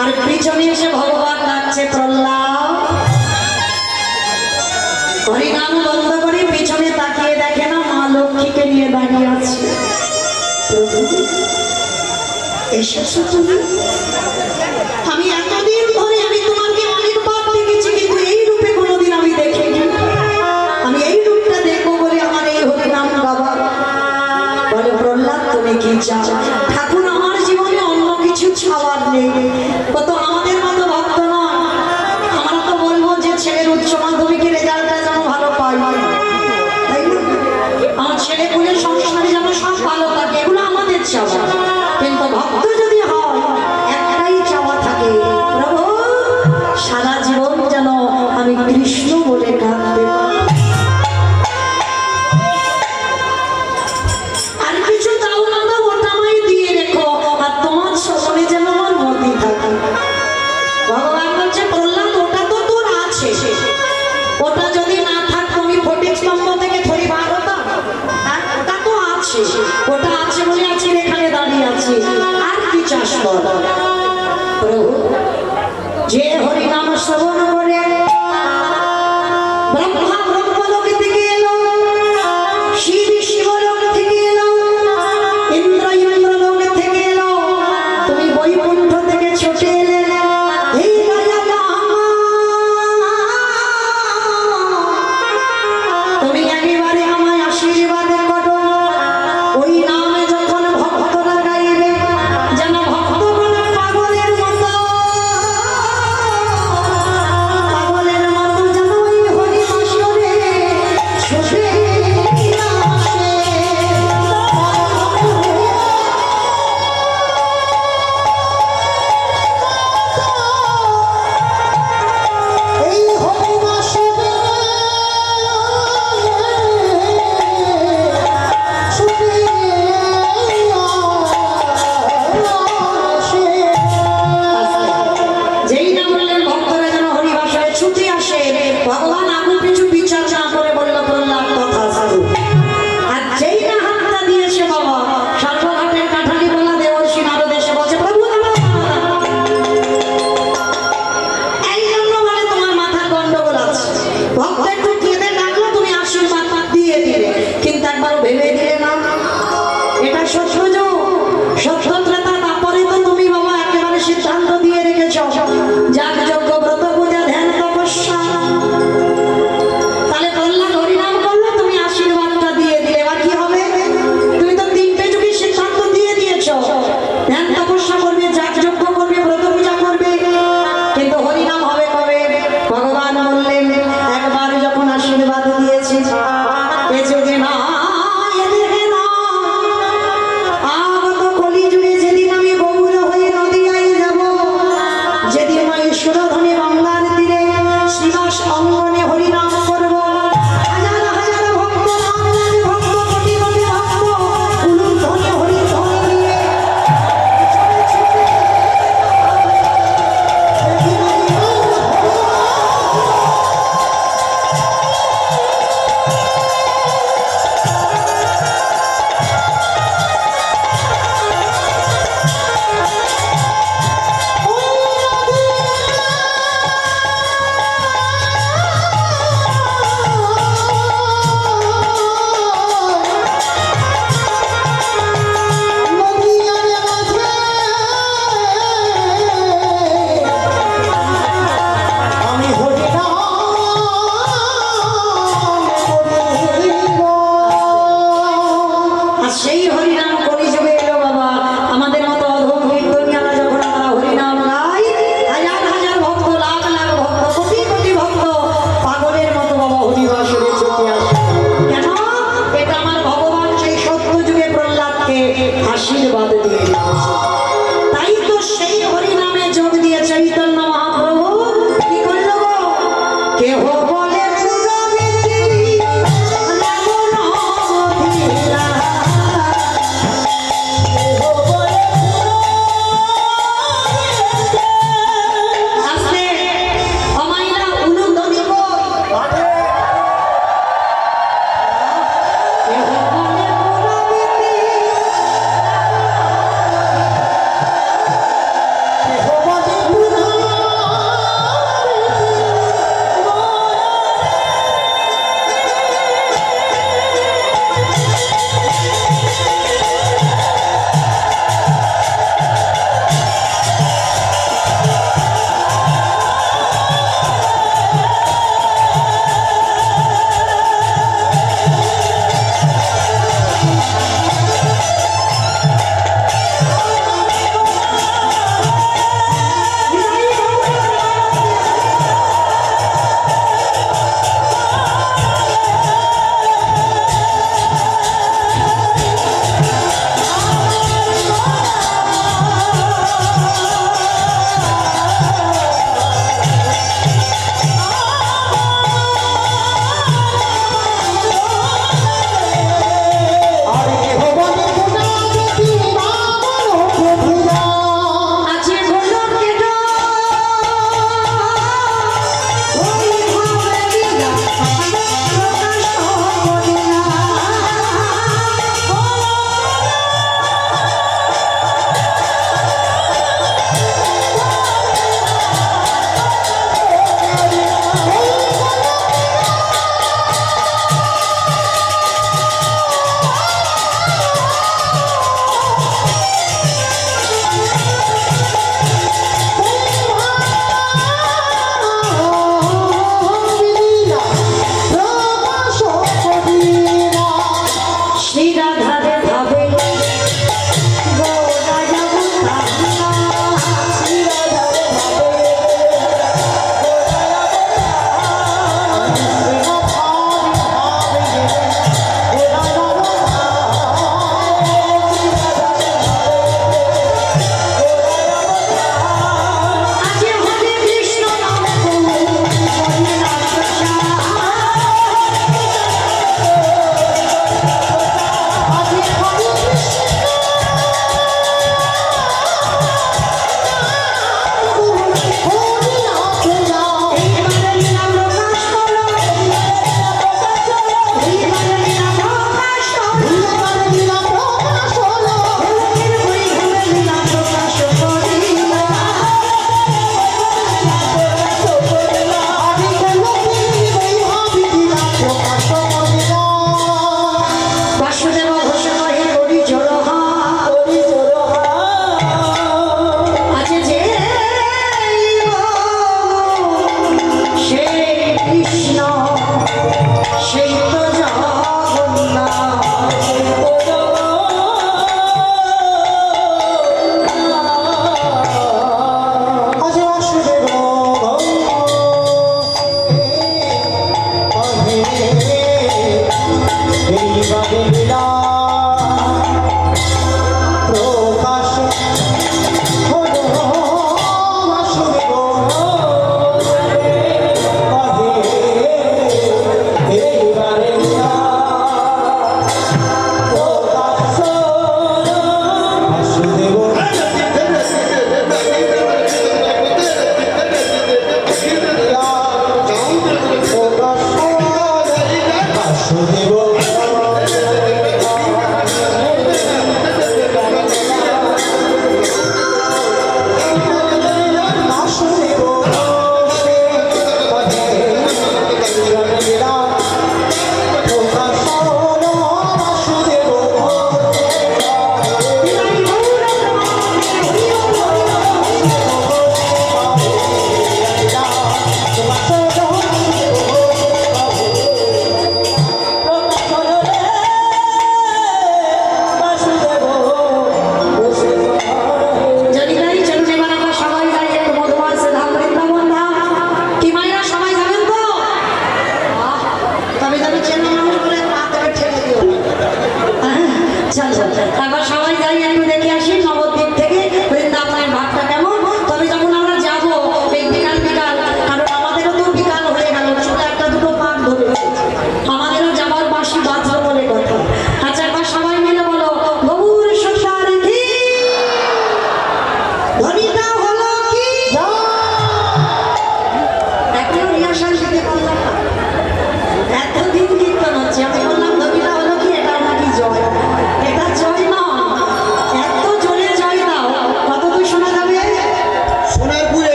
আর পিছনে এসে ভগবান ডাকছে প্রহ্লাদ। হরিনাম বন্ধ করে পিছনে তাকিয়ে দেখে না মা লক্ষ্মীকে নিয়ে দাঁড়িয়ে আছে। এসেছো তুমি? আমি এতদিন ধরে আমি তোমাকে অনেকবার দেখেছি, কিন্তু এই রূপে কোনোদিন আমি দেখিনি। আমি এই রূপটা দেখবো বলে আমার এই হরিনাম গাওয়া। বলে প্রহ্লাদ তুমি কি চাও? ঠাকুর আমার জীবনে অন্য কিছু চাওয়ার নেই। কত আমাদের মতো ভক্ত নয়, আমরা তো বলবো যে ছেলের উচ্চ মাধ্যমিকের রেজাল্টটা যেন ভালো পাই, তাই না? আমার ছেলে পুলে সংসারে যেন সব ভালো থাকে, এগুলো আমাদের চাওয়া। কিন্তু ভক্ত যদি হয় একটাই চাওয়া থাকে, প্রভু সারা জীবন যেন আমি কৃষ্ণ বলে কাঁদতে পারি। আর কিছু দাও না দাও, ওটা আমায় দিয়ে রেখো, আর তোমার স্মরণে যেন আমার মতি থাকে। ভগবান বলছে প্রহ্লাদ ওটা তো তোর আছে, ওটা যদি না থাকতো আমি ফটিক স্তম্ভ থেকে থরি বার হতাম? ওটা তো আছে, ওটা আছে বলে আজকে এখানে দাঁড়িয়ে আছি। আর কি চাস বল? প্রভু যে হরিনাম শ্রবণ করে ব্রহ্মা ব্রহ্মলোক থেকে এলো, শিব শিবলোক থেকে এলো, ইন্দ্র ইন্দ্রলোক থেকে এলো, তুমি বৈকুণ্ঠ থেকে ছুটে এলে। এই তুমি একেবারে আমায় আশীর্বাদ করো। ওই নামে যখন ভক্তরা গাইবে যেন ভক্তগণ পাগলের মতো যেন ওই হরি আসরে ছুটে আসে। এই হরি আসরে ছুটে আসে। যেই না বললেন ভক্তরা যেন হরিবাসায় ছুটে আসে, ভগবান আগুন কিছু বিচার না করে বলল প্রহ্লাদ কথা সাধু। আর যেই না হাতটা দিয়েছে বাবা, সর্বঘাটের কাঠালি বলা দেবর্ষি নারদ এসে বলছে প্রভু এই জন্য বলে তোমার মাথার গন্ডগোল আছে। ভক্ত একটু কেঁদে ডাকলো, তুমি আশীর্বাদ দিয়ে দিলে, কিন্তু একবার ভেবে দিলে না এটা সত্য যুগ, সত্য ত্রেতা। তারপরে তো তুমি বাবা একেবারে সিদ্ধান্ত দিয়ে রেখেছ